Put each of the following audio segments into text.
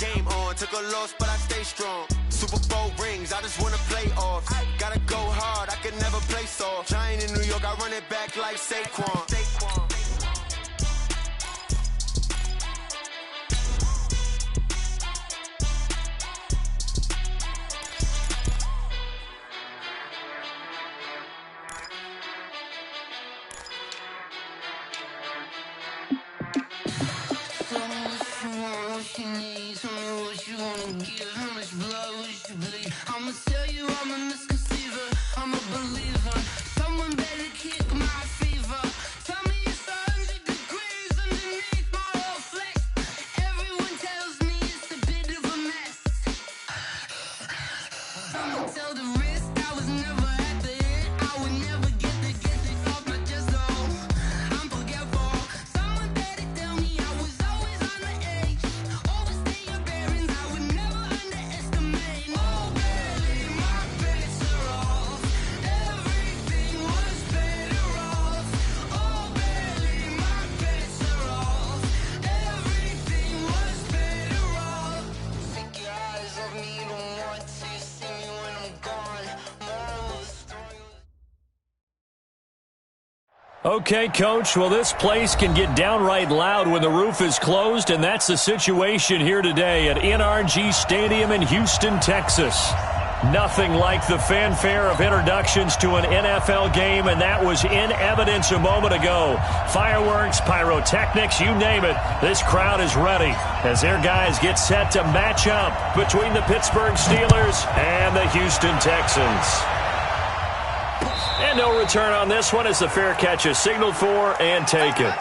game on. Took a loss, but I stay strong. Super Bowl rings, I just wanna play off. Gotta go hard, I can never play soft. Giant in New York, I run it back like Saquon. I'ma tell you I'm a misconceiver, I'm a believer. Someone better kick my fever. Tell me it's 100 degrees underneath my whole flesh. Everyone tells me it's a bit of a mess. I'ma tell the risk I was never at the end. I would never get this off my chest though. I'm forgetful. Someone better tell me I was always on the edge. Overstay your bearings, I would never underestimate. Oh baby, my bets are off. Everything was better off. Oh baby, my bets are off. Everything was better off. Take your eyes off me, don't want to see me when I'm gone. Moral of the story. Okay, Coach, well, this place can get downright loud when the roof is closed, and that's the situation here today at NRG Stadium in Houston, Texas. Nothing like the fanfare of introductions to an NFL game, and that was in evidence a moment ago. Fireworks, pyrotechnics, you name it, this crowd is ready as their guys get set to match up between the Pittsburgh Steelers and the Houston Texans. And no return on this one as the fair catch is signaled for and taken.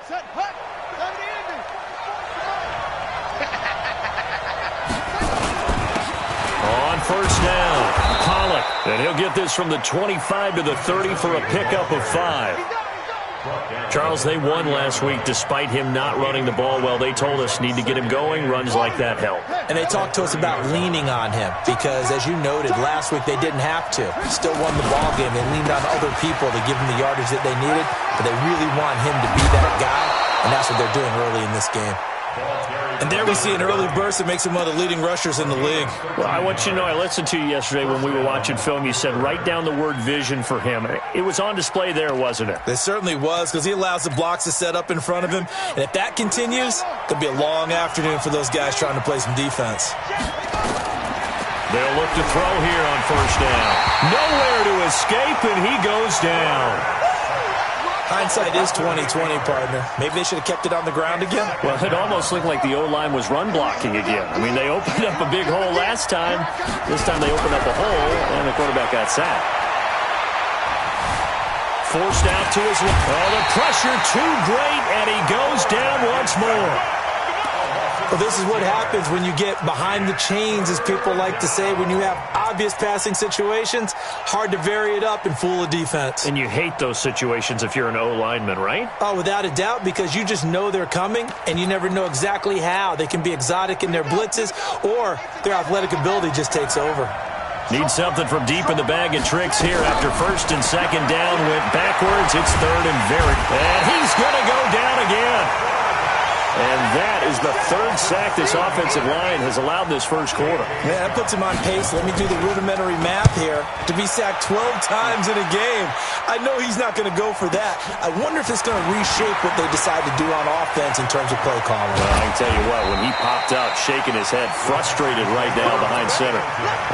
Set, hut, 70 On first down, Pollock. And he'll get this from the 25 to the 30 for a pickup of 5. Charles, they won last week despite him not running the ball well. They told us need to get him going. Runs like that help. And they talked to us about leaning on him because, as you noted, last week they didn't have to. Still won the ball game. They leaned on other people to give them the yardage that they needed, but they really want him to be that guy, and that's what they're doing early in this game. And there we see an early burst that makes him one of the leading rushers in the league. Well, I want you to know, I listened to you yesterday when we were watching film. You said write down the word vision for him. It was on display there, wasn't it? It certainly was, because he allows the blocks to set up in front of him. And if that continues, it'll be a long afternoon for those guys trying to play some defense. They'll look to throw here on first down. Nowhere to escape, and he goes down. Hindsight is 20/20, partner. Maybe they should have kept it on the ground again. Well, it almost looked like the O-line was run blocking again. I mean, they opened up a big hole last time. This time they opened up a hole, and the quarterback got sacked. Forced out to his left. Oh, the pressure too great, and he goes down once more. Well, this is what happens when you get behind the chains, as people like to say. When you have obvious passing situations, hard to vary it up and fool a defense. And you hate those situations if you're an O-lineman, right? Oh, without a doubt, because you just know they're coming, and you never know exactly how. They can be exotic in their blitzes, or their athletic ability just takes over. Need something from deep in the bag of tricks here after first and second down. Went backwards. It's third and very. And he's going to go down again. And that is the third sack this offensive line has allowed this first quarter. Yeah, that puts him on pace. Let me do the rudimentary math here. To be sacked 12 times in a game, I know he's not going to go for that. I wonder if it's going to reshape what they decide to do on offense in terms of play calling. Well, I can tell you what, when he popped up, shaking his head, frustrated right now behind center.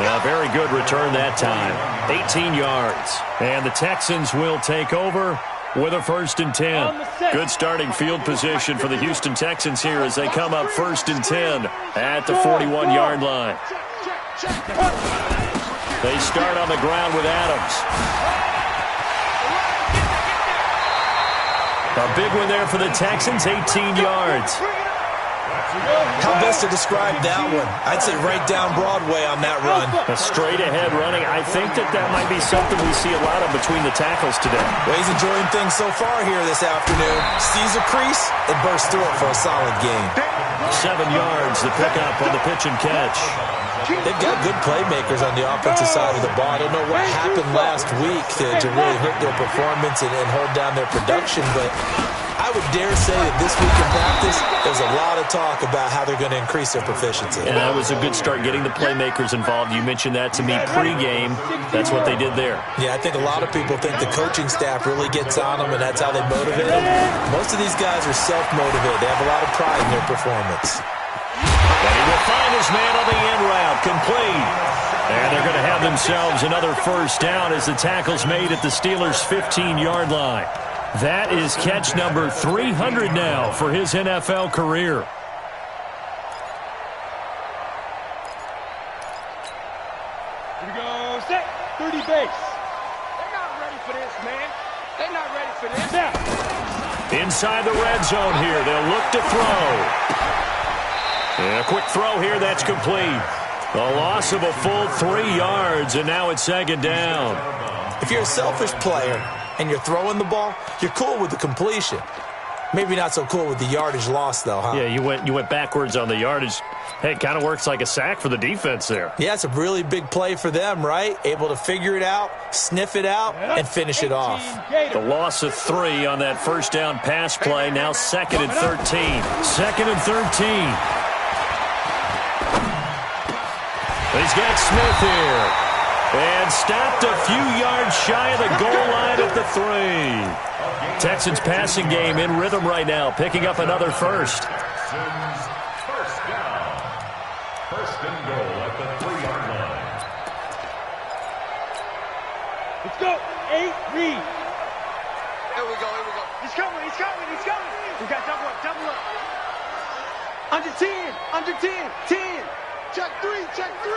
Yeah, very good return that time. 18 yards. And the Texans will take over with a first and 10. Good starting field position for the Houston Texans here as they come up first and 10 at the 41-yard line. They start on the ground with Adams. A big one there for the Texans, 18 yards. How best to describe that one? I'd say right down Broadway on that run. A straight-ahead running. I think that might be something we see a lot of between the tackles today. Well, he's enjoying things so far here this afternoon. Sees a crease and bursts through it for a solid gain. 7 yards, the pickup on the pitch and catch. They've got good playmakers on the offensive side of the ball. I don't know what happened last week to really hurt their performance and hold down their production, but I would dare say that this week in practice, there's a lot of talk about how they're going to increase their proficiency. And that was a good start getting the playmakers involved. You mentioned that to me pregame. That's what they did there. Yeah, I think a lot of people think the coaching staff really gets on them, and that's how they motivate them. Most of these guys are self-motivated. They have a lot of pride in their performance. And he will find his man on the end route, complete. And they're going to have themselves another first down as the tackle's made at the Steelers' 15-yard line. That is catch number 300 now for his NFL career. Here we go, set, 30 base. They're not ready for this, man. They're not ready for this. Yeah. Inside the red zone here, they'll look to throw. And a quick throw here, that's complete. A loss of a full 3 yards, and now it's second down. If you're a selfish player and you're throwing the ball, you're cool with the completion. Maybe not so cool with the yardage loss, though, huh? Yeah, you went backwards on the yardage. Hey, it kind of works like a sack for the defense there. Yeah, it's a really big play for them, right? Able to figure it out, sniff it out, and finish it off. The loss of 3 on that first down pass play. Now 2nd and 13. 2nd and 13. He's got Smith here. And stopped a few yards shy of the goal line at the 3. Texans passing game in rhythm right now, picking up another first. First down. First and goal at the 3-yard line. Let's go, 8, read. Here we go, here we go. He's coming, he's coming, he's coming. We got double up, double up. Under 10, under 10, 10. Check 3, check 3.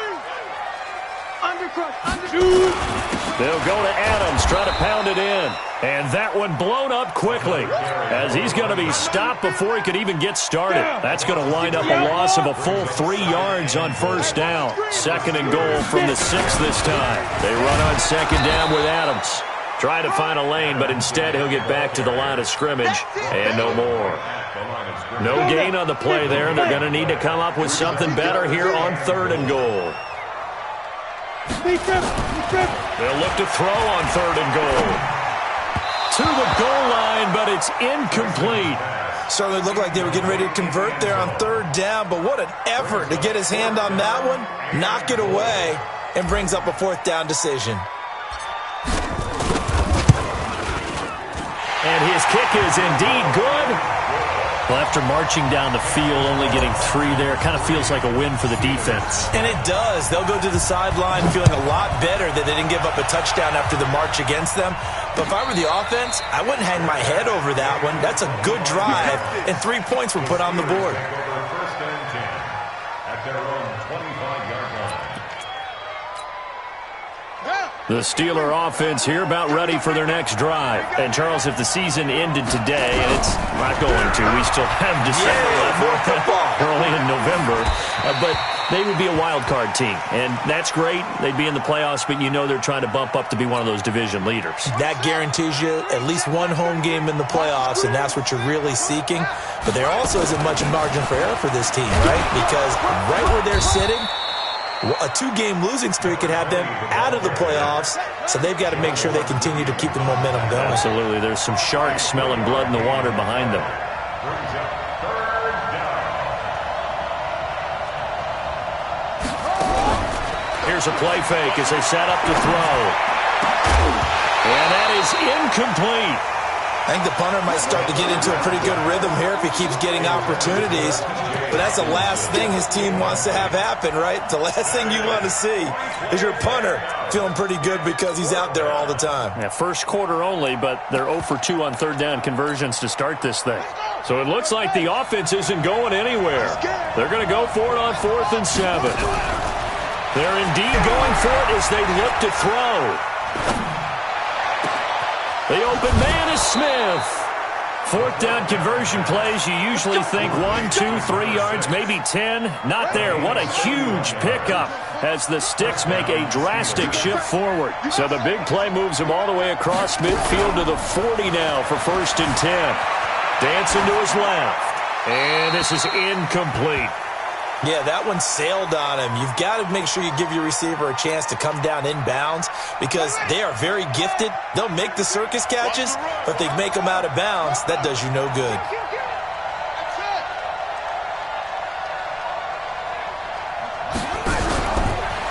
Under crush, under 2. They'll go to Adams, try to pound it in. And that one blown up quickly as he's going to be stopped before he could even get started. That's going to wind up a loss of a full 3 yards on first down. 2nd and goal from the 6 this time. They run on 2nd down with Adams. Try to find a lane, but instead he'll get back to the line of scrimmage and no more. No gain on the play there. They're going to need to come up with something better here on 3rd and goal. They'll look to throw on 3rd and goal. To the goal line, but it's incomplete. Certainly looked like they were getting ready to convert there on 3rd down, but what an effort to get his hand on that one, knock it away, and brings up a 4th down decision. And his kick is indeed good. Well, after marching down the field, only getting 3 there, kind of feels like a win for the defense. And it does. They'll go to the sideline feeling a lot better that they didn't give up a touchdown after the march against them. But if I were the offense, I wouldn't hang my head over that one. That's a good drive, and 3 points were put on the board. First and 10 at their own 25-yard line. The Steeler offense here about ready for their next drive. And, Charles, if the season ended today, and it's not going to, we still have December left, early in November, but they would be a wild card team. And that's great. They'd be in the playoffs, but you know they're trying to bump up to be one of those division leaders. That guarantees you at least one home game in the playoffs, and that's what you're really seeking. But there also isn't much margin for error for this team, right? Because right where they're sitting, a 2-game losing streak could have them out of the playoffs, so they've got to make sure they continue to keep the momentum going. Absolutely. There's some sharks smelling blood in the water behind them. Here's a play fake as they set up to throw. And that is incomplete. I think the punter might start to get into a pretty good rhythm here if he keeps getting opportunities. But that's the last thing his team wants to have happen, right? The last thing you want to see is your punter feeling pretty good because he's out there all the time. Yeah, first quarter only, but they're 0 for 2 on 3rd down conversions to start this thing. So it looks like the offense isn't going anywhere. They're going to go for it on 4th and 7. They're indeed going for it as they look to throw. The open man is Smith. Fourth down conversion plays, you usually think 1, 2, 3 yards, maybe 10. Not there. What a huge pickup as the Sticks make a drastic shift forward. So the big play moves them all the way across midfield to the 40 now for 1st and 10. Dancing to his left. And this is incomplete. Yeah, that one sailed on him. You've got to make sure you give your receiver a chance to come down inbounds because they are very gifted. They'll make the circus catches, but they make them out of bounds. That does you no good.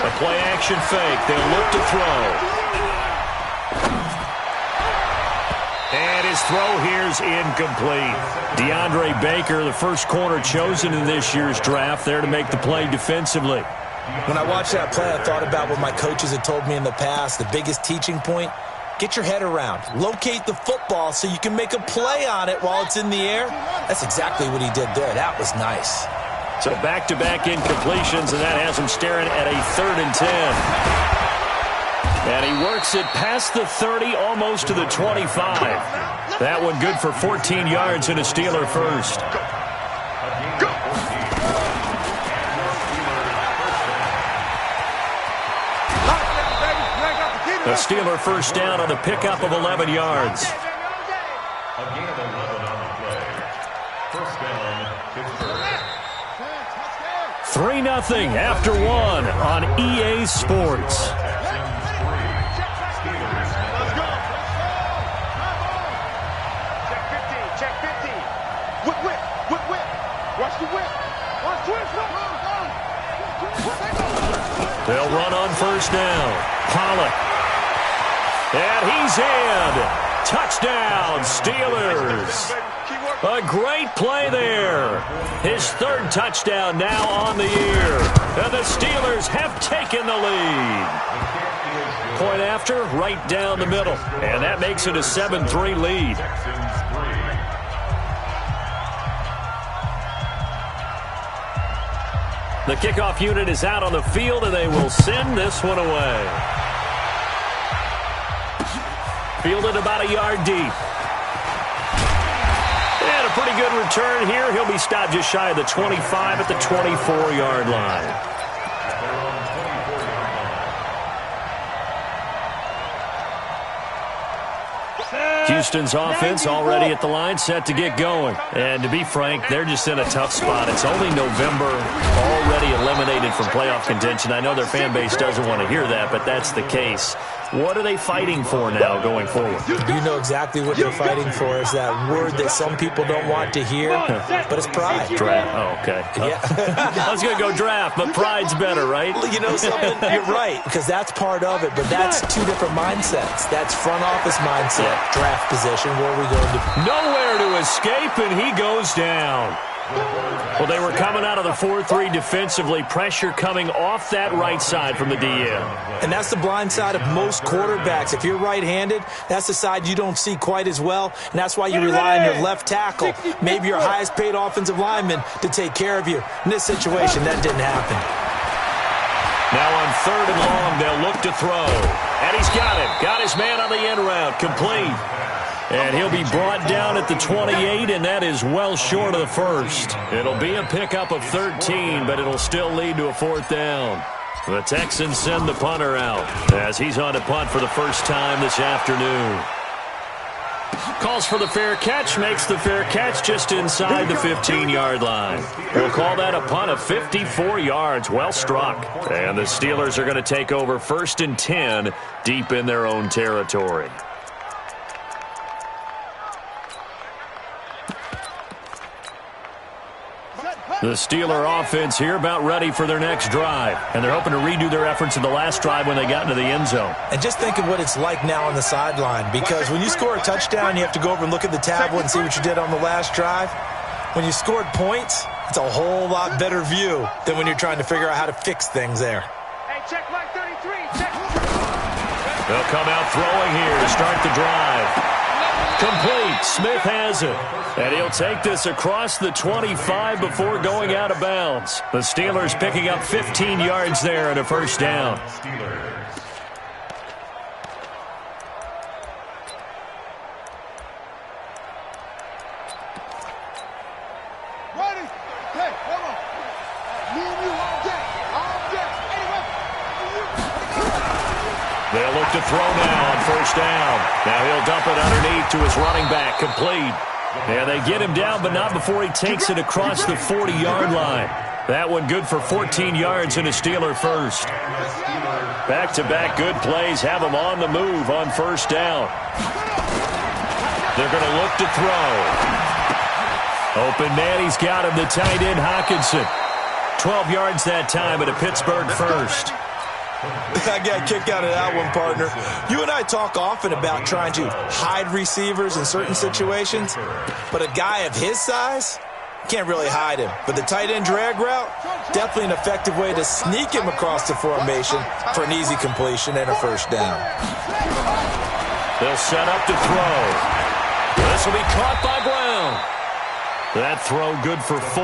A play-action fake. They'll look to throw. And his throw here's incomplete. DeAndre Baker, the first corner chosen in this year's draft, there to make the play defensively. When I watched that play, I thought about what my coaches had told me in the past. The biggest teaching point, get your head around. Locate the football so you can make a play on it while it's in the air. That's exactly what he did there. That was nice. So back-to-back incompletions, and that has him staring at a 3rd and 10. And he works it past the 30, almost to the 25. That one good for 14 yards and a Steeler first. A Steeler first down on the pickup of 11 yards. Again, 11 on the play. First down, Pittsburgh. 3-0 after 1 on EA Sports. They'll run on first down. Pollock. And he's in. Touchdown, Steelers. A great play there. His 3rd touchdown now on the year. And the Steelers have taken the lead. Point after, right down the middle. And that makes it a 7-3 lead. The kickoff unit is out on the field, and they will send this one away. Fielded about a yard deep. And a pretty good return here. He'll be stopped just shy of the 25 at the 24-yard line. Houston's offense already at the line, set to get going. And to be frank, they're just in a tough spot. It's only November, already eliminated from playoff contention. I know their fan base doesn't want to hear that, but that's the case. What are they fighting for now going forward? You know exactly what they're fighting for. Is that word that some people don't want to hear, but it's pride. Draft. Oh, okay. Yeah. I was going to go draft, but pride's better, right? You know something? You're right, because that's part of it, but that's 2 different mindsets. That's front office mindset, draft position, where are we going to... Nowhere to escape, and he goes down. Well, they were coming out of the 4-3 defensively. Pressure coming off that right side from the DN. And that's the blind side of most quarterbacks. If you're right-handed, that's the side you don't see quite as well, and that's why you rely on your left tackle, maybe your highest-paid offensive lineman, to take care of you. In this situation, that didn't happen. Now on 3rd and long, they'll look to throw. And he's got it. Got his man on the end route. Complete. And he'll be brought down at the 28, and that is well short of the first. It'll be a pickup of 13, but it'll still lead to a 4th down. The Texans send the punter out as he's on to punt for the first time this afternoon. Calls for the fair catch, makes the fair catch just inside the 15-yard line. We'll call that a punt of 54 yards. Well struck. And the Steelers are going to take over 1st and 10 deep in their own territory. The Steeler offense here about ready for their next drive. And they're hoping to redo their efforts in the last drive when they got into the end zone. And just think of what it's like now on the sideline. Because when you score a touchdown, you have to go over and look at the tablet and see what you did on the last drive. When you scored points, it's a whole lot better view than when you're trying to figure out how to fix things there. Hey, check line 33. Check. They'll come out throwing here to start the drive. Complete. Smith has it. And he'll take this across the 25 before going out of bounds. The Steelers picking up 15 yards there and a first down. to throw now on first down. Now he'll dump it underneath to his running back, complete. And they get him down, but not before he takes it across the 40-yard line. That one good for 14 yards and a Steeler first. Back-to-back good plays have him on the move on first down. They're going to look to throw. Open man, he's got him, the tight end Hawkinson. 12 yards that time at a Pittsburgh first. I got a kick out of that one, partner. You and I talk often about trying to hide receivers in certain situations, but a guy of his size, can't really hide him. But the tight end drag route, definitely an effective way to sneak him across the formation for an easy completion and a first down. They'll set up to throw. This will be caught by Brown. That throw good for 4.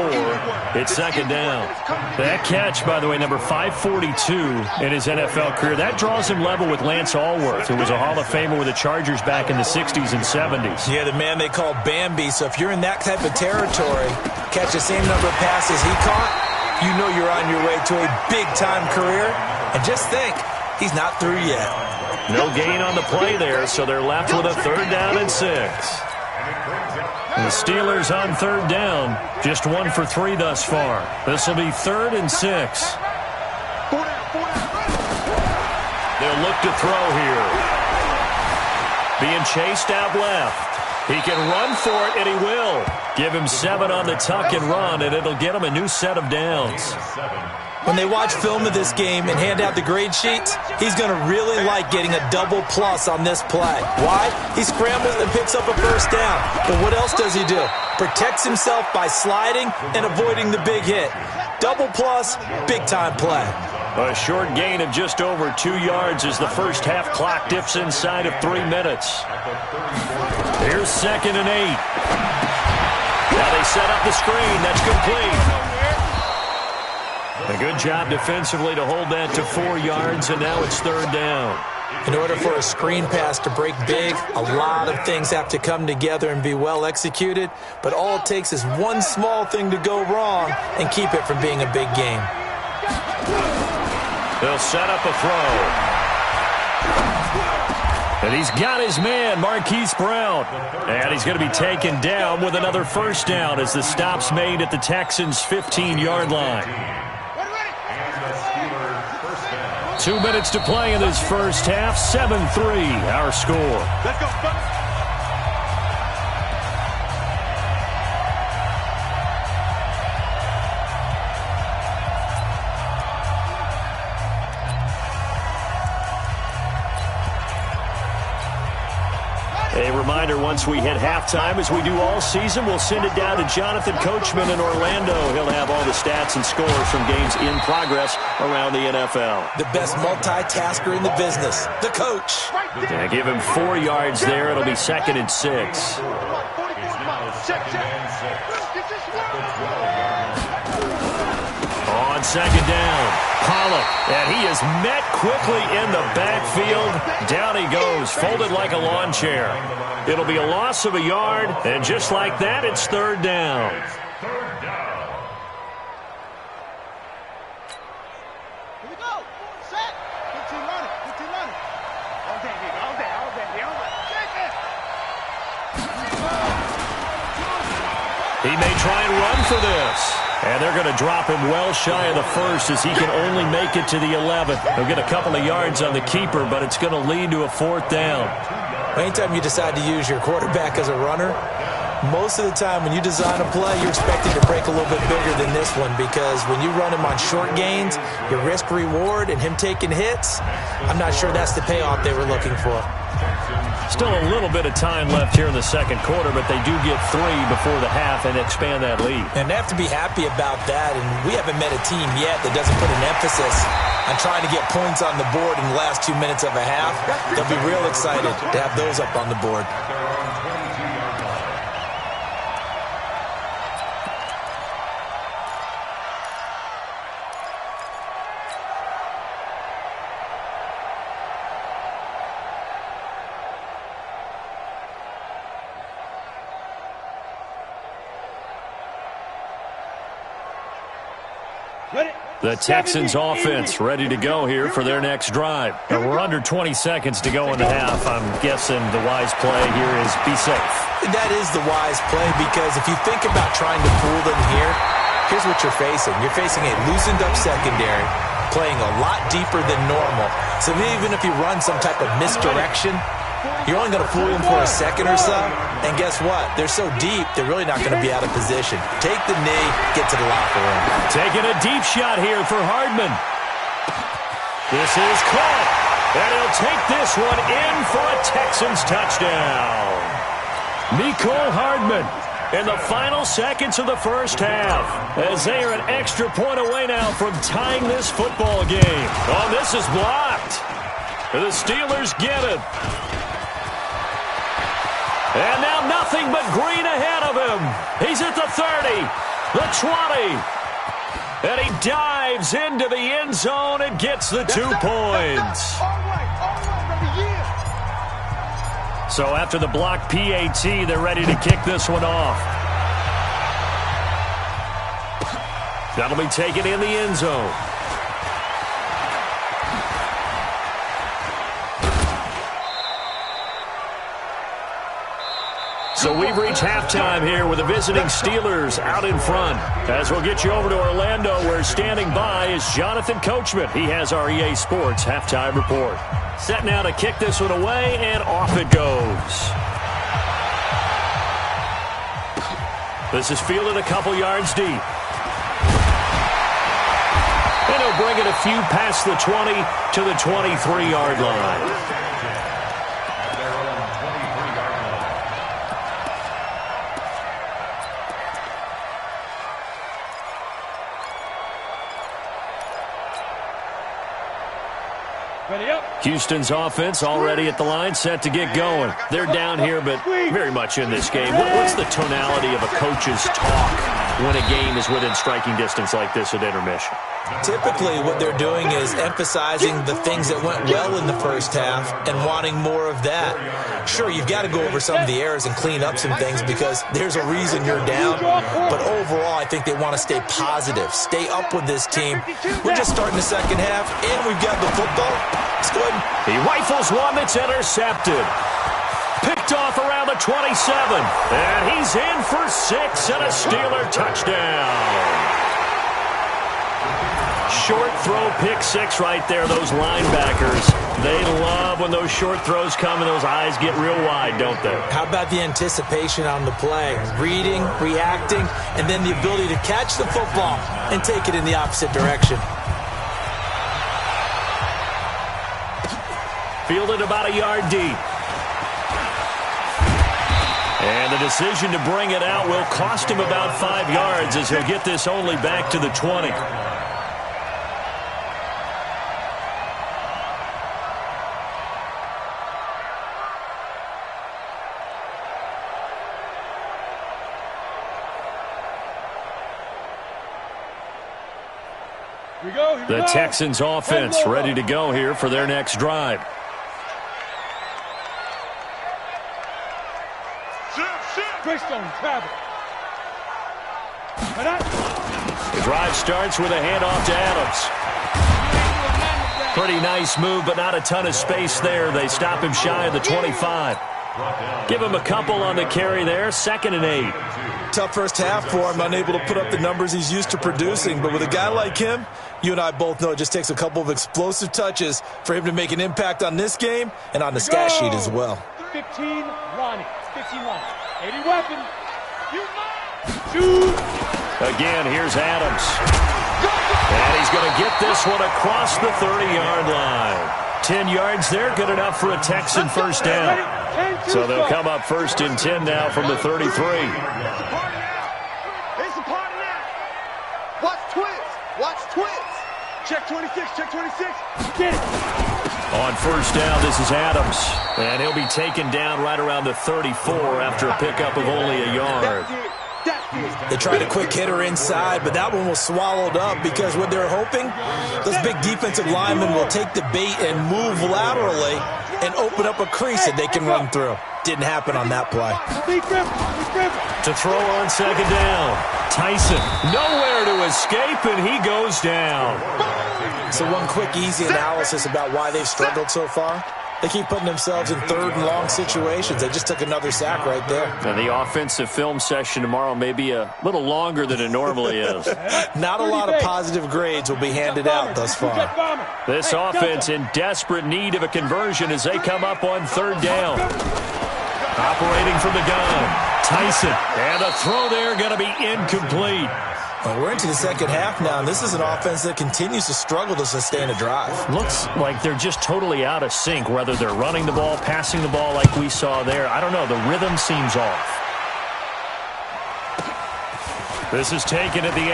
It's second down. That catch, by the way, number 542 in his NFL career. That draws him level with Lance Allworth, who was a Hall of Famer with the Chargers back in the 60s and 70s. Yeah, the man they call Bambi. So if you're in that type of territory, catch the same number of passes he caught, you know you're on your way to a big-time career. And just think, he's not through yet. No gain on the play there, so they're left with a 3rd down and 6. The Steelers on 3rd down, just 1 for 3 thus far. This will be 3rd and 6. They'll look to throw here. Being chased out left. He can run for it, and he will. Give him 7 on the tuck and run, and it'll get him a new set of downs. When they watch film of this game and hand out the grade sheets, he's going to really like getting a double plus on this play. Why? He scrambles and picks up a first down. But what else does he do? Protects himself by sliding and avoiding the big hit. Double plus, big-time play. A short gain of just over 2 yards as the first half clock dips inside of 3 minutes. Here's 2nd and 8. Now they set up the screen. That's complete. A good job defensively to hold that to 4 yards, and now it's 3rd down. In order for a screen pass to break big, a lot of things have to come together and be well executed, but all it takes is one small thing to go wrong and keep it from being a big game. They'll set up a throw. And he's got his man, Marquise Brown. And he's going to be taken down with another first down as the stop's made at the Texans' 15-yard line. 2 minutes to play in this first half. 7-3, our score. Let's go, Bucks. A reminder, once we hit halftime, as we do all season, we'll send it down to Jonathan Coachman in Orlando. He'll have all the stats and scores from games in progress around the NFL. The best multitasker in the business, the coach. Yeah, give him 4 yards there. It'll be 2nd and 6. On 2nd down, Pollock, and he is met quickly in the backfield. Down he goes, folded like a lawn chair. It'll be a loss of a yard, and just like that, it's 3rd down. Here we go. Set. Good team running. Good team running. All day, nigga. All day. All day. All day. Shake it. He may try and run for this. And they're going to drop him well shy of the first as he can only make it to the 11th. He'll get a couple of yards on the keeper, but it's going to lead to a 4th down. Anytime you decide to use your quarterback as a runner, most of the time when you design a play, you're expected to break a little bit bigger than this one, because when you run him on short gains, your risk-reward and him taking hits, I'm not sure that's the payoff they were looking for. Still a little bit of time left here in the second quarter, but they do get 3 before the half and expand that lead. And they have to be happy about that, and we haven't met a team yet that doesn't put an emphasis on trying to get points on the board in the last 2 minutes of a half. They'll be real excited to have those up on the board. The Texans offense ready to go here for their next drive. And we're under 20 seconds to go in the half. I'm guessing the wise play here is be safe. That is the wise play, because if you think about trying to fool them here, here's what you're facing. You're facing a loosened up secondary, playing a lot deeper than normal. So even if you run some type of misdirection, you're only going to fool them for a second or so. And guess what? They're so deep, they're really not going to be out of position. Take the knee, get to the locker room. Taking a deep shot here for Hardman. This is caught. And he'll take this one in for a Texans touchdown. Mecole Hardman in the final seconds of the first half, as they are an extra point away now from tying this football game. Oh, this is blocked. The Steelers get it. And now nothing but green ahead of him. He's at the 30, the 20. And he dives into the end zone and gets the 2 points. So after the block PAT, they're ready to kick this one off. That'll be taken in the end zone. So we've reached halftime here with the visiting Steelers out in front. As we'll get you over to Orlando, where standing by is Jonathan Coachman. He has our EA Sports halftime report. Set now to kick this one away, and off it goes. This is fielded a couple yards deep. And he'll bring it a few past the 20 to the 23-yard line. Houston's offense already at the line, set to get going. They're down here, but very much in this game. What's the tonality of a coach's talk when a game is within striking distance like this at intermission? Typically, what they're doing is emphasizing the things that went well in the first half and wanting more of that. Sure, you've got to go over some of the errors and clean up some things because there's a reason you're down. But overall, I think they want to stay positive, stay up with this team. We're just starting the second half, and we've got the football. Let's go ahead. He rifles one that's intercepted. Picked off around the 27. And he's in for 6 and a Steeler touchdown. Short throw, pick 6 right there. Those linebackers, they love when those short throws come and those eyes get real wide, don't they? How about the anticipation on the play? Reading, reacting, and then the ability to catch the football and take it in the opposite direction. Fielded about a yard deep. And the decision to bring it out will cost him about 5 yards as he'll get this only back to the 20. The Texans offense ready to go here for their next drive. The drive starts with a handoff to Adams. Pretty nice move, but not a ton of space there. They stop him shy of the 25. Give him a couple on the carry there. 2nd and 8. Tough first half for him, unable to put up the numbers he's used to producing. But with a guy like him, you and I both know it just takes a couple of explosive touches for him to make an impact on this game and on the stat sheet as well. 15 Lonnie. 15 Lonnie. 80 weapon. Shoot. Again, here's Adams. And he's going to get this one across the 30-yard line. 10 yards there, good enough for a Texan first down. So they'll come up 1st and 10 now from the 33. It's a party now. Watch twins. Watch twins. Check 26. Check 26. Get it. On first down, this is Adams. And he'll be taken down right around the 34 after a pickup of only a yard. They tried a quick hitter inside, but that one was swallowed up because what they're hoping, those big defensive linemen will take the bait and move laterally and open up a crease that they can run through. Didn't happen on that play. To throw on second down. Tyson, nowhere to escape, and he goes down. So one quick, easy analysis about why they've struggled so far. They keep putting themselves in third and long situations. They just took another sack right there. And the offensive film session tomorrow may be a little longer than it normally is. Not a lot of positive grades will be handed out thus far. This offense in desperate need of a conversion as they come up on third down. Operating from the gun, Tyson. And a throw there going to be incomplete. Well, we're into the second half now, and this is an offense that continues to struggle to sustain a drive. Looks like they're just totally out of sync, whether they're running the ball, passing the ball like we saw there. I don't know. The rhythm seems off. This is taken at the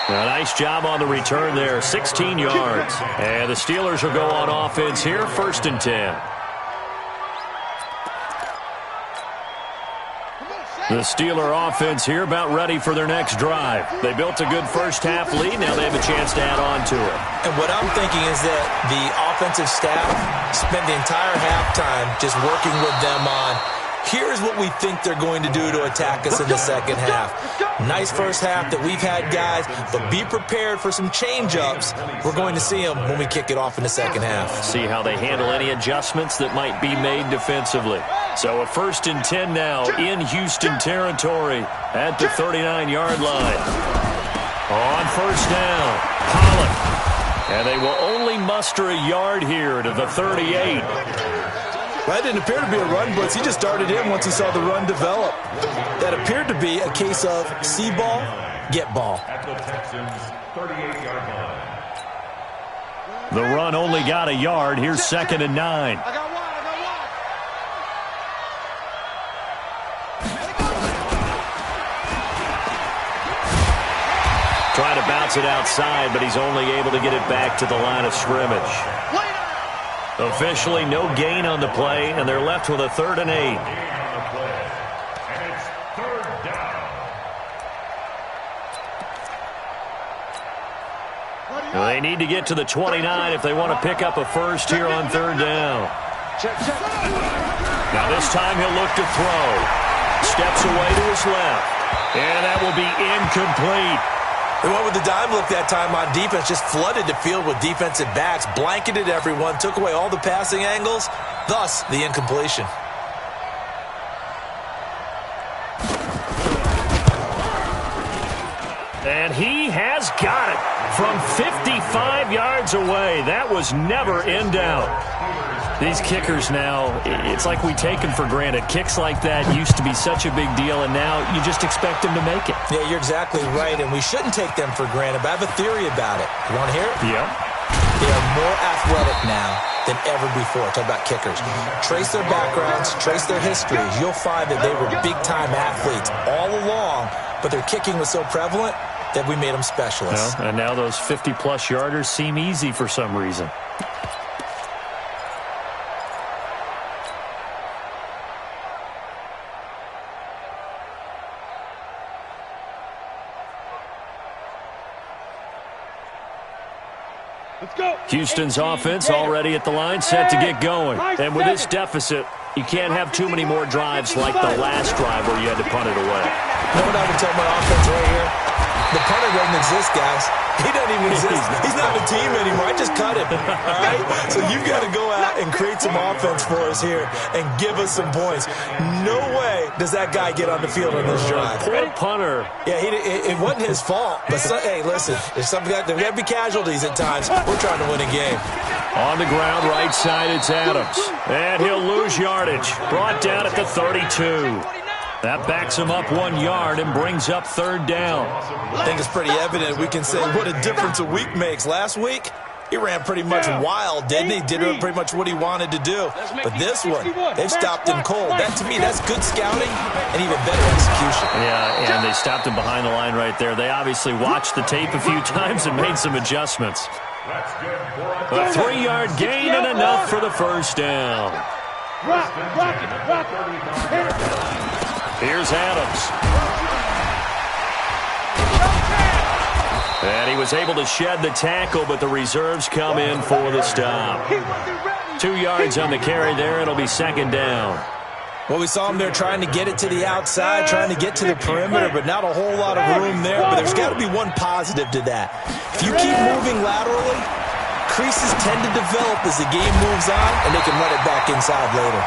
18. A nice job on the return there, 16 yards. And the Steelers will go on offense here, 1st and 10. The Steeler offense here about ready for their next drive. They built a good first half lead. Now they have a chance to add on to it. And what I'm thinking is that the offensive staff spent the entire halftime just working with them on, here's what we think they're going to do to attack us in the second half. Nice first half that we've had, guys, but be prepared for some change-ups. We're going to see them when we kick it off in the second half. See how they handle any adjustments that might be made defensively. So a 1st and 10 now in Houston territory at the 39-yard line. On first down, Pollock. And they will only muster a yard here to the 38. That didn't appear to be a run blitz. He just darted in once he saw the run develop. That appeared to be a case of see ball, get ball. At the Texans' 38-yard line. The run only got a yard. Here's 2nd and 9. Trying to bounce it outside, but he's only able to get it back to the line of scrimmage. Officially no gain on the play, and they're left with a 3rd and 8. And it's 3rd down. They need to get to the 29 if they want to pick up a first here on 3rd down. Now this time he'll look to throw. Steps away to his left. And that will be incomplete. They went with the dime look that time on defense, just flooded the field with defensive backs, blanketed everyone, took away all the passing angles, thus the incompletion. And he has got it from 55 yards away. That was never in doubt. These kickers now, it's like we take them for granted. Kicks like that used to be such a big deal, and now you just expect them to make it. Yeah, you're exactly right, and we shouldn't take them for granted, but I have a theory about it. You want to hear it? Yeah. They are more athletic now than ever before. Talk about kickers. Trace their backgrounds, trace their histories. You'll find that they were big-time athletes all along, but their kicking was so prevalent that we made them specialists. Well, and now those 50-plus yarders seem easy for some reason. Houston's offense already at the line, set to get going. And with this deficit, you can't have too many more drives like the last drive where you had to punt it away. You know what I would tell my offense right here? The punter doesn't exist, guys. He doesn't even exist. He's not a team anymore. I just cut him. All right? So you've got to go out and create some offense for us here and give us some points. No way does that guy get on the field on this drive. Poor punter. Yeah, it wasn't his fault. But, hey, listen, there's got to be casualties at times. We're trying to win a game. On the ground, right side, it's Adams. And he'll lose yardage. Brought down at the 32. That backs him up 1 yard and brings up 3rd down. I think it's pretty evident we can say what a difference a week makes. Last week, he ran pretty much wild, didn't he? Did pretty much what he wanted to do. But this one, they've stopped him cold. That, to me, that's good scouting and even better execution. Yeah, and they stopped him behind the line right there. They obviously watched the tape a few times and made some adjustments. A 3-yard gain and enough for the first down. Here's Adams. And he was able to shed the tackle, but the reserves come in for the stop. 2 yards on the carry there. It'll be second down. Well, we saw him there trying to get it to the outside, trying to get to the perimeter, but not a whole lot of room there. But there's got to be one positive to that. If you keep moving laterally, creases tend to develop as the game moves on, and they can run it back inside later.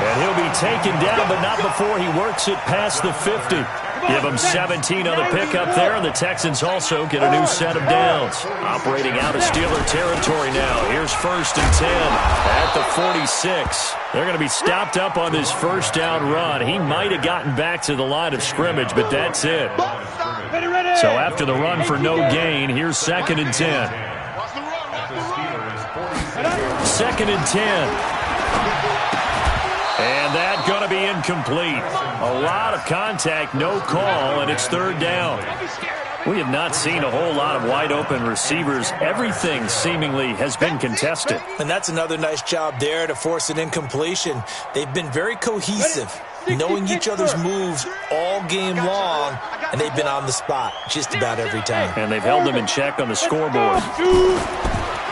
And he'll be taken down, but not before he works it past the 50. Give him 17 on the pickup there, and the Texans also get a new set of downs. Operating out of Steeler territory now. Here's 1st and 10 at the 46. They're going to be stopped up on this first down run. He might have gotten back to the line of scrimmage, but that's it. So after the run for no gain, here's 2nd and 10. 2nd and 10. And that going to be incomplete. A lot of contact, no call, and it's 3rd down. We have not seen a whole lot of wide-open receivers. Everything seemingly has been contested. And that's another nice job there to force an incompletion. They've been very cohesive, knowing each other's moves all game long, and they've been on the spot just about every time. And they've held them in check on the scoreboard.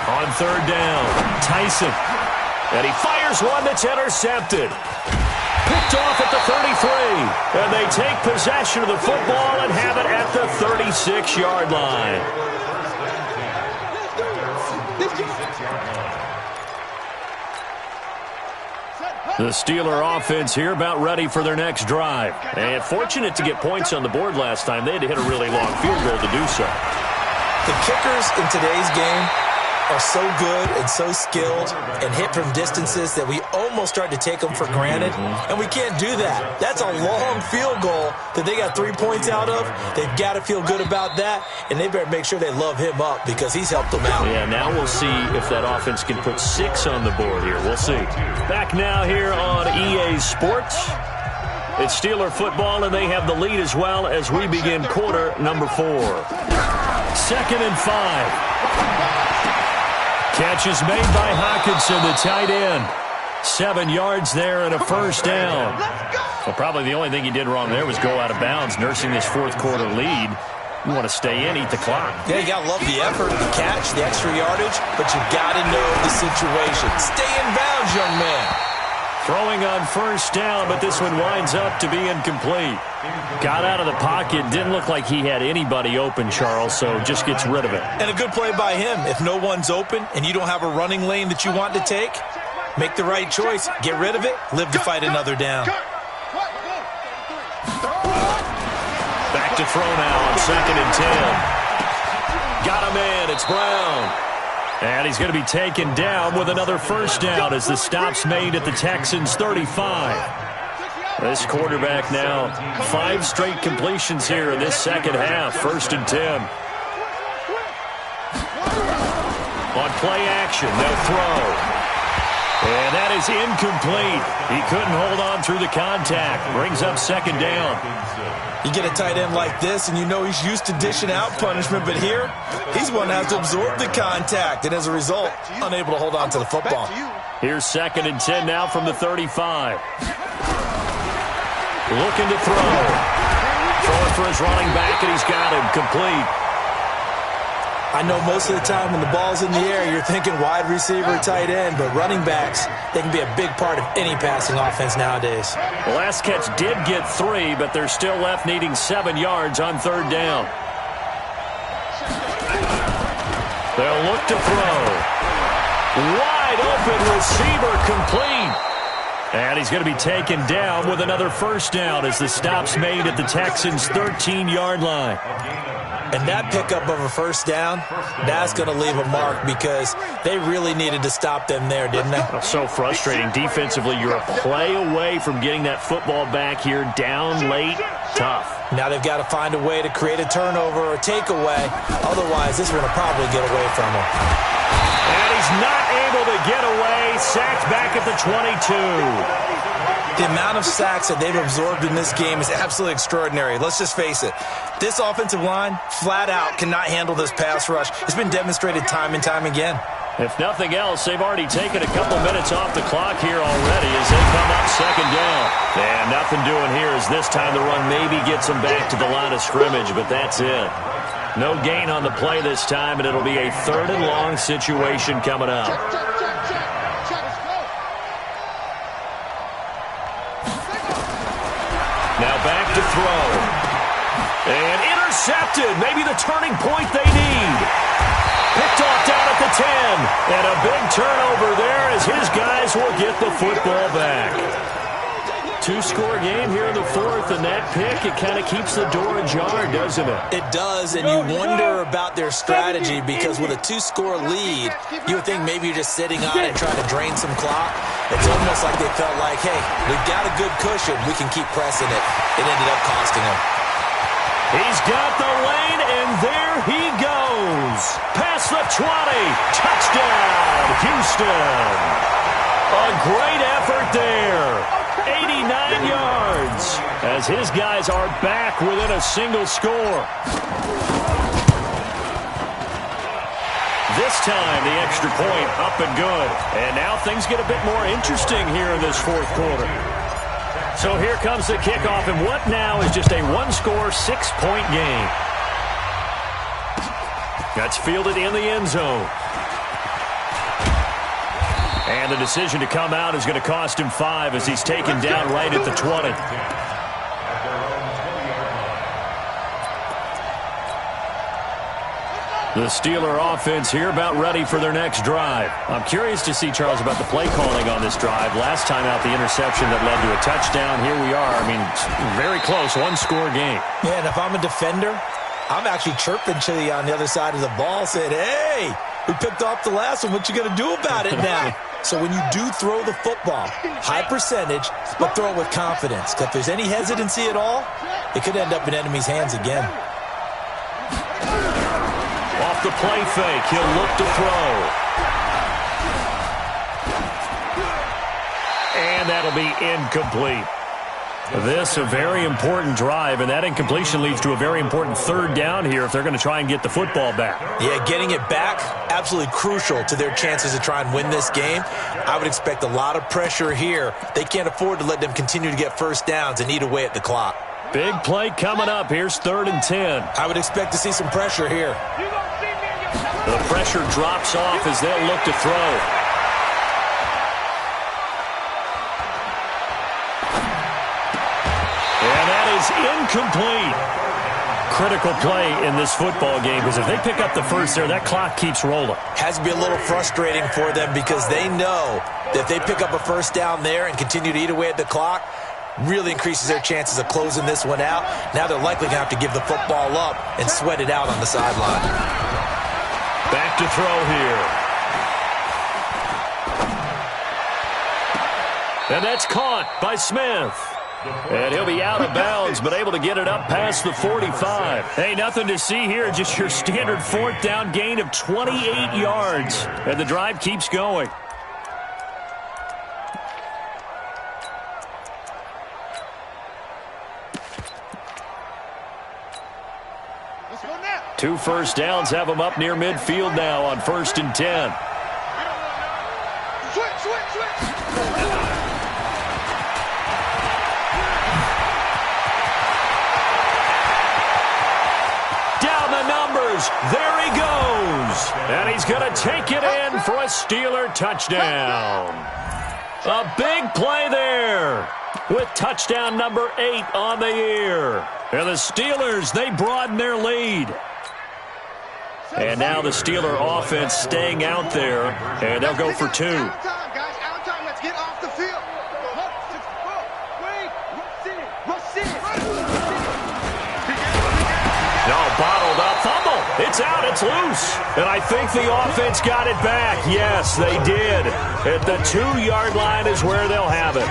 On 3rd down, Tyson. And he fires one that's intercepted. Picked off at the 33. And they take possession of the football and have it at the 36-yard line. The Steeler offense here about ready for their next drive. And fortunate to get points on the board last time. They had to hit a really long field goal to do so. The kickers in today's game are so good and so skilled and hit from distances that we almost start to take them for granted, and we can't do that. That's a long field goal that they got 3 points out of. They've got to feel good about that, and they better make sure they love him up because he's helped them out. Yeah, now we'll see if that offense can put 6 on the board here. We'll see. Back now here on EA Sports. It's Steeler football, and they have the lead as well as we begin quarter number 4. 2nd and 5. Catch is made by Hawkinson, the tight end. 7 yards there and a first down. Well, probably the only thing he did wrong there was go out of bounds, nursing this fourth quarter lead. You want to stay in, eat the clock. Yeah, you got to love the effort, the catch, the extra yardage, but you got to know the situation. Stay in bounds, young man. Throwing on first down, but this one winds up to be incomplete. Got out of the pocket. Didn't look like he had anybody open, Charles, so just gets rid of it. And a good play by him. If no one's open and you don't have a running lane that you want to take, make the right choice. Get rid of it. Live to fight another down. Back to throw now on 2nd and 10. Got him in. It's Brown. And he's going to be taken down with another first down as the stop's made at the Texans' 35. This quarterback now, 5 straight completions here in this second half. 1st and 10. On play action, they'll throw. And that is incomplete. He couldn't hold on through the contact. Brings up 2nd down. You get a tight end like this, and you know he's used to dishing out punishment, but here, he's one that has to absorb the contact, and as a result, unable to hold on to the football. Here's 2nd and 10 now from the 35. Looking to throw. Throwing for his running back, and he's got him complete. I know most of the time when the ball's in the air, you're thinking wide receiver, tight end, but running backs, they can be a big part of any passing offense nowadays. The last catch did get 3, but they're still left needing 7 yards on 3rd down. They'll look to throw. Wide open receiver complete. And he's going to be taken down with another first down as the stop's made at the Texans' 13-yard line. And that pickup of a first down, that's going to leave a mark because they really needed to stop them there, didn't they? So frustrating. Defensively, you're a play away from getting that football back here down late. Tough. Now they've got to find a way to create a turnover or takeaway. Otherwise, this one will probably get away from them. And he's not able to get away. Sacked back at the 22. The amount of sacks that they've absorbed in this game is absolutely extraordinary. Let's just face it. This offensive line, flat out, cannot handle this pass rush. It's been demonstrated time and time again. If nothing else, they've already taken a couple minutes off the clock here already as they come up 2nd down. And nothing doing here as this time the run maybe gets them back to the line of scrimmage, but that's it. No gain on the play this time, and it'll be a 3rd and long situation coming up. Now back to throw. And intercepted. Maybe the turning point they need. Picked off down at the 10. And a big turnover there as his guys will get the football back. 2-score game here in the 4th, and that pick, it kind of keeps the door ajar, doesn't it? It does, and you wonder about their strategy because with a 2-score lead, you would think maybe you're just sitting on it trying to drain some clock. It's almost like they felt like, hey, we've got a good cushion. We can keep pressing it. It ended up costing them. He's got the lane, and there he goes. Past the 20. Touchdown, Houston. A great effort there. 89 yards as his guys are back within a single score. This time, the extra point up and good. And now things get a bit more interesting here in this 4th quarter. So here comes the kickoff, and what now is just a 1-score, 6-point game. That's fielded in the end zone. And the decision to come out is going to cost him 5 as he's taken down right at the 20. The Steeler offense here about ready for their next drive. I'm curious to see, Charles, about the play calling on this drive. Last time out, the interception that led to a touchdown. Here we are. I mean, very close, 1-score game. Yeah, and if I'm a defender, I'm actually chirping to you on the other side of the ball, saying, hey, we picked off the last one. What you going to do about it now? So when you do throw the football, high percentage, but throw it with confidence. Because if there's any hesitancy at all, it could end up in enemy's hands again. Off the play fake, he'll look to throw. And that'll be incomplete. This a very important drive, and that incompletion leads to a very important 3rd down here if they're going to try and get the football back. Yeah, getting it back, absolutely crucial to their chances to try and win this game. I would expect a lot of pressure here. They can't afford to let them continue to get 1st downs and eat away at the clock. Big play coming up. Here's 3rd and 10. I would expect to see some pressure here. The pressure drops off as they'll look to throw. And that is incomplete. Critical play in this football game because if they pick up the 1st there, that clock keeps rolling. Has to be a little frustrating for them because they know that if they pick up a 1st down there and continue to eat away at the clock, really increases their chances of closing this one out. Now they're likely going to have to give the football up and sweat it out on the sideline. Back to throw here. And that's caught by Smith. And he'll be out of bounds, but able to get it up past the 45. Hey, nothing to see here, just your standard 4th down gain of 28 yards. And the drive keeps going. Let's go now. 2 first downs have them up near midfield now on 1st and 10. Switch. There he goes. And he's going to take it in for a Steeler touchdown. A big play there with touchdown number 8 on the year. And the Steelers, they broaden their lead. And now the Steeler offense staying out there, and they'll go for 2. Out of time, guys. Out of time. Let's get off the field. Wait. Rush in. No, bottled up. Fumble. It's out. It's loose. And I think the offense got it back. Yes, they did. At the 2-yard line is where they'll have it.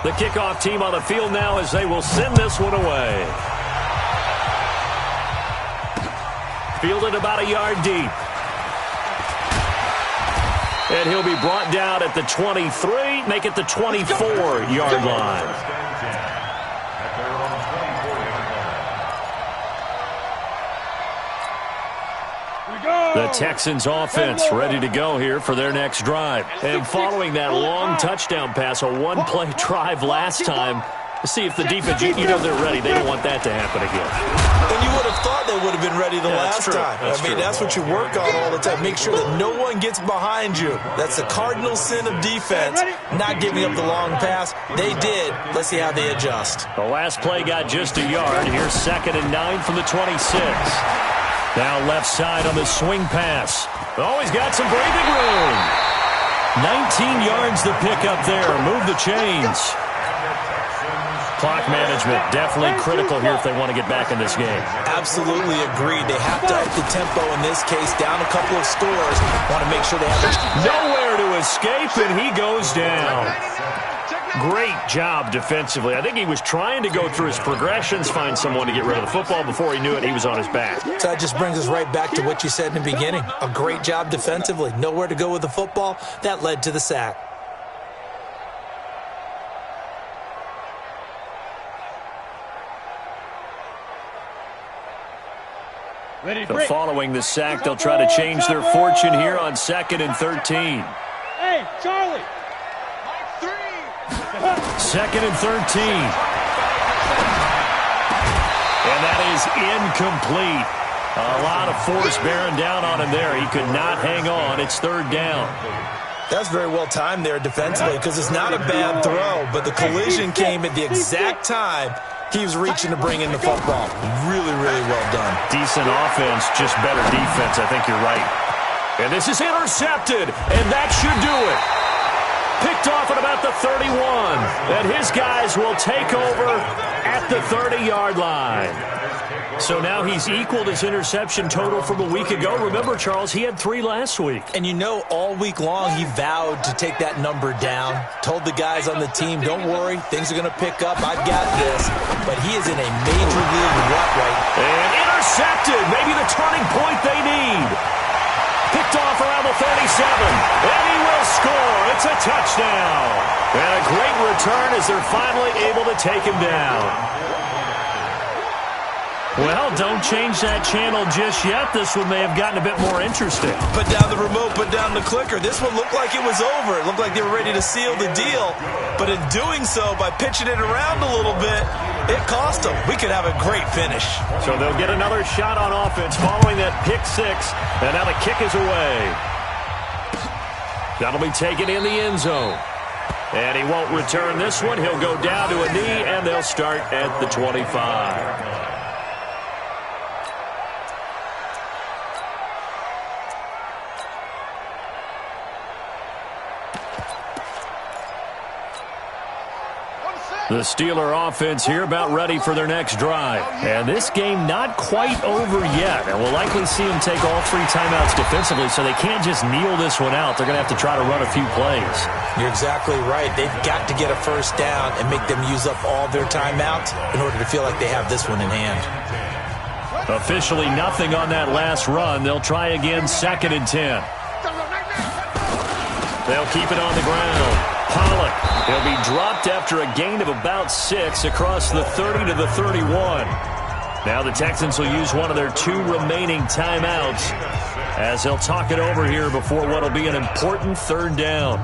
The kickoff team on the field now as they will send this one away. Fielded about a yard deep. And he'll be brought down at the 23, make it the 24-yard line. The Texans offense ready to go here for their next drive. And following that long touchdown pass, a 1-play drive last time, See if the defense, you know they're ready. They don't want that to happen again. And you would have thought they would have been ready the last time. That's what you work on all the time. Make sure that no one gets behind you. That's the cardinal sin of defense, not giving up the long pass. They did. Let's see how they adjust. The last play got just a yard. Here's 2nd and 9 from the 26. Now left side on the swing pass. Oh, he's got some breathing room. 19 yards to pick up there. Move the chains. Clock management definitely critical here if they want to get back in this game. Absolutely agreed. They have to up the tempo in this case, down a couple of scores. Want to make sure they have nowhere to escape, and he goes down. Great job defensively. I think he was trying to go through his progressions, find someone to get rid of the football. Before he knew it, he was on his back. So that just brings us right back to what you said in the beginning. A great job defensively. Nowhere to go with the football. That led to the sack. Following the sack, they'll try to change their fortune here on 2nd and 13. Hey, Charlie. 2nd and 13. And that is incomplete. A lot of force bearing down on him there. He could not hang on. It's 3rd down. That's very well timed there defensively because it's not a bad throw, but the collision came at the exact time he was reaching to bring in the football. Really, really well done. Decent offense, just better defense. I think you're right. And this is intercepted, and that should do it. Picked off at about the 31. And his guys will take over at the 30-yard line. So now he's equaled his interception total from a week ago. Remember, Charles, he had 3 last week. And you know, all week long he vowed to take that number down. Told the guys on the team, don't worry, things are going to pick up. I've got this. But he is in a major league rut right now. And intercepted. Maybe the turning point they need. Picked off around the 37. And he will score. It's a touchdown. And a great return as they're finally able to take him down. Well, don't change that channel just yet. This one may have gotten a bit more interesting. Put down the remote, put down the clicker. This one looked like it was over. It looked like they were ready to seal the deal. But in doing so, by pitching it around a little bit, it cost them. We could have a great finish. So they'll get another shot on offense following that pick 6. And now the kick is away. That'll be taken in the end zone. And he won't return this one. He'll go down to a knee, and they'll start at the 25. The Steeler offense here about ready for their next drive. And this game not quite over yet. And we'll likely see them take all 3 timeouts defensively, so they can't just kneel this one out. They're going to have to try to run a few plays. You're exactly right. They've got to get a first down and make them use up all their timeouts in order to feel like they have this one in hand. Officially nothing on that last run. They'll try again 2nd and 10. They'll keep it on the ground. Pollock, he'll be dropped after a gain of about 6 across the 30 to the 31. Now the Texans will use one of their 2 remaining timeouts as they'll talk it over here before what will be an important 3rd down.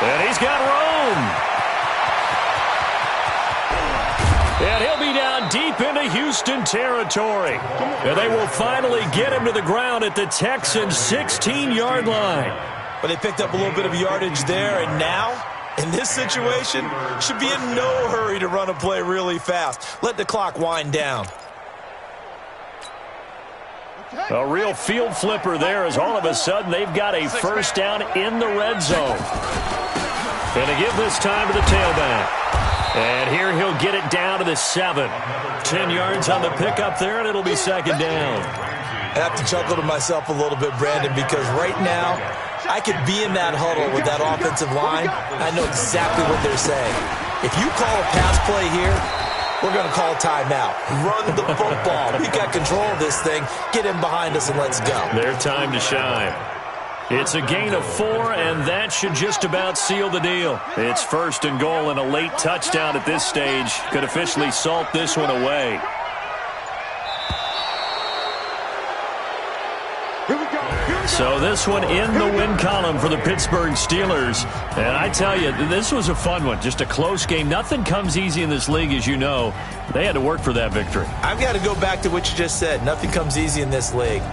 And he's got room. And he'll be down deep into Houston territory. And they will finally get him to the ground at the Texans' 16-yard line. But they picked up a little bit of yardage there, and now, in this situation, should be in no hurry to run a play really fast. Let the clock wind down. A real field flipper there as all of a sudden they've got a first down in the red zone. And to give this time to the tailback. And here he'll get it down to the 7. 10 yards on the pickup there, and it'll be 2nd down. I have to chuckle to myself a little bit, Brandon, because right now I could be in that huddle with that offensive line. I know exactly what they're saying. If you call a pass play here, we're going to call timeout. Run the football. We got control of this thing. Get him behind us and let's go. Their time to shine. It's a gain of 4, and that should just about seal the deal. It's 1st and goal, and a late touchdown at this stage could officially salt this one away. So this one in the win column for the Pittsburgh Steelers. And I tell you, this was a fun one. Just a close game. Nothing comes easy in this league, as you know. They had to work for that victory. I've got to go back to what you just said. Nothing comes easy in this league.